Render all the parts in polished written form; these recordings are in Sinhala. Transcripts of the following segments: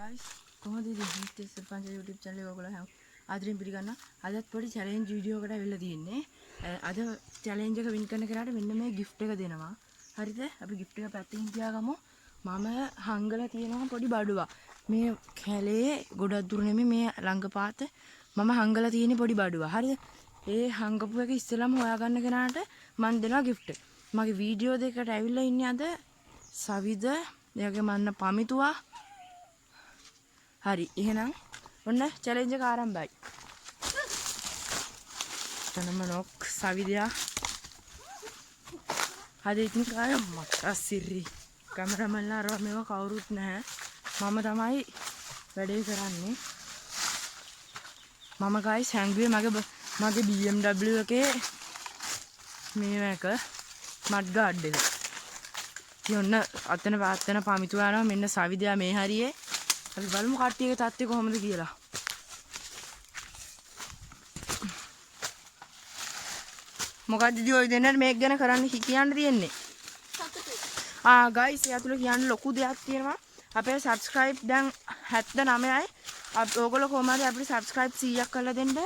guys, කොහොමද ඉතින් හිටේ සර්පංච YouTube channel එක ඔයගොල්ලෝ හැම ආදරෙන් පිළිගන්න. අදත් පොඩි challenge video එකකට ඇවිල්ලා තියෙන්නේ. අද challenge එක win කරන කෙනාට මෙන්න මේ gift එක දෙනවා. හරිද? අපි gift එක පැත්තකින් තියාගමු. මම හංගලා තියෙනවා පොඩි බඩුවක්. මේ කැලේ ගොඩක් දුර නෙමෙයි මේ ළඟපාත මම හංගලා තියෙන පොඩි බඩුවක්. හරිද? ඒ හංගපු එක ඉස්සෙල්ලාම හොයාගන්න කෙනාට මම දෙනවා gift එක. මගේ වීඩියෝ දෙකට ඇවිල්ලා ඉන්නේ අද සවිද එයාගේ මන්න පමිතුවා. හරි එහෙනම් ඔන්න චැලෙන්ජ් එක ආරම්භයි. තනම නොක් සවිදයා. හරි ඉතින් කාය මට සිරි කැමරාමන්ලා අරව මේව කවුරුත් නැහැ. මම තමයි වැඩේ කරන්නේ. මම guys හැංගුවේ මගේ BMW එකේ මේක මඩ් ගාඩ් එක. යොන්න අතන පාත්තන පමිතුවා යනවා මෙන්න සවිදයා මේ හරියේ. අපි බලමු කට්ටියගේ තත්ත්වය කොහොමද කියලා. මොකක්ද ඉතින් ඔය දෙන්නට මේක ගැන කරන්න කියන්න තියෙන්නේ? guys එයා තුල කියන්න ලොකු දෙයක් තියෙනවා. අපේ subscribe දැන් 79යි. ඔයගොල්ලෝ කොහොම හරි අපිට subscribe 100ක් කරලා දෙන්න.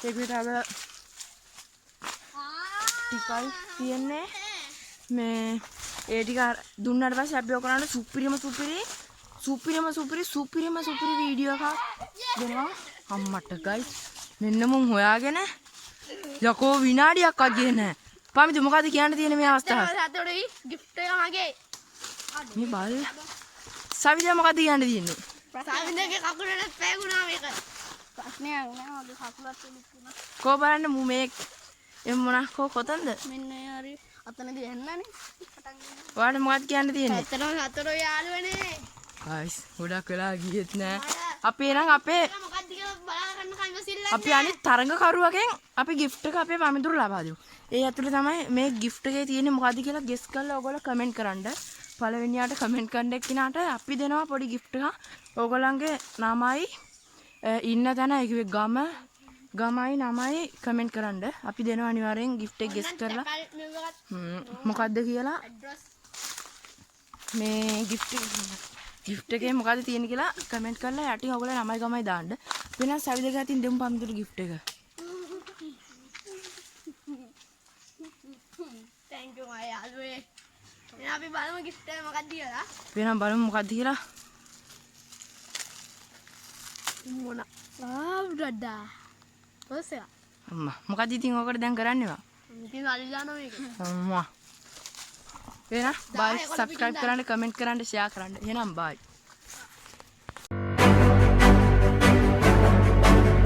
ඒකට අර ටිකයි තියෙන්නේ. මේ ඒ ටික දුන්නාට පස්සේ අපි ඔය කරන්නේ සුපිරිම වීඩියෝ එකක් දෙනවා අම්මට guys. මෙන්න මුන් හොයාගෙන යකෝ විනාඩියක්වත් ගියේ නැහැ. පමිතු මොකද කියන්න තියෙන්නේ මේ අවස්ථාව? සතුටුයි gift එක මගේ. මේ බල් සවිදා මොකද කියන්න තියෙන්නේ? සවිදගේ කකුලට පෑගුණා මේක. ප්‍රශ්නයක් නෑ මගේ කකුලත් තිබුණා. කො බලන්න මු මේ එම්මනා කොතනද? මෙන්න හරි අතනදී යන්නනේ. පටන් ගන්න. ඔයාලට මොකද කියන්න තියෙන්නේ? ඇත්තටම සතුටුයි යාළුවනේ. guys ගොඩක් වෙලා ගියෙත් නෑ. අපි එනම් අපේ මොකක්ද කියලා බලාගන්න කයිවසිල්ල. අපි අනිත් තරඟකරුවගෙන් අපි gift එක අපේ පමිතුරු ලබා දෙමු. ඒ ඇතුළේ තමයි මේ gift එකේ තියෙන්නේ මොකද්ද කියලා guess කරලා ඔයගොල්ලෝ comment කරන්න. පළවෙනියට comment කරන්න එක්කිනාට අපි දෙනවා පොඩි gift එකක්. ඔයගොල්ලන්ගේ නමයි ඉන්න තැන ඒ කිව්වේ ගමයි නමයි comment කරන්න. අපි දෙනවා අනිවාර්යෙන් gift එක guess කරලා. මොකද්ද කියලා මේ gift එකේ මොකද්ද තියෙන්නේ කියලා comment කරලා යටින් ඔයගොල්ලෝ නමයි ගමයි දාන්න. වෙනස් සවිදක අතින් දෙමු පමිතුරු gift එක. thank you මයි යාළුවේ. එහෙනම් අපි බලමු gift එක මොකක්ද කියලා. වෙනම් බලමු මොකද්ද කියලා. මොන ඩඩා ඔසෙවා අම්මා මොකද්ද ඉතින් ඔකට දැන් කරන්නේ වා? ඉතින් අල්ලනවා මේක. අම්මා වෙනම් bye subscribe කරන්න comment කරන්න share කරන්න. එහෙනම් bye.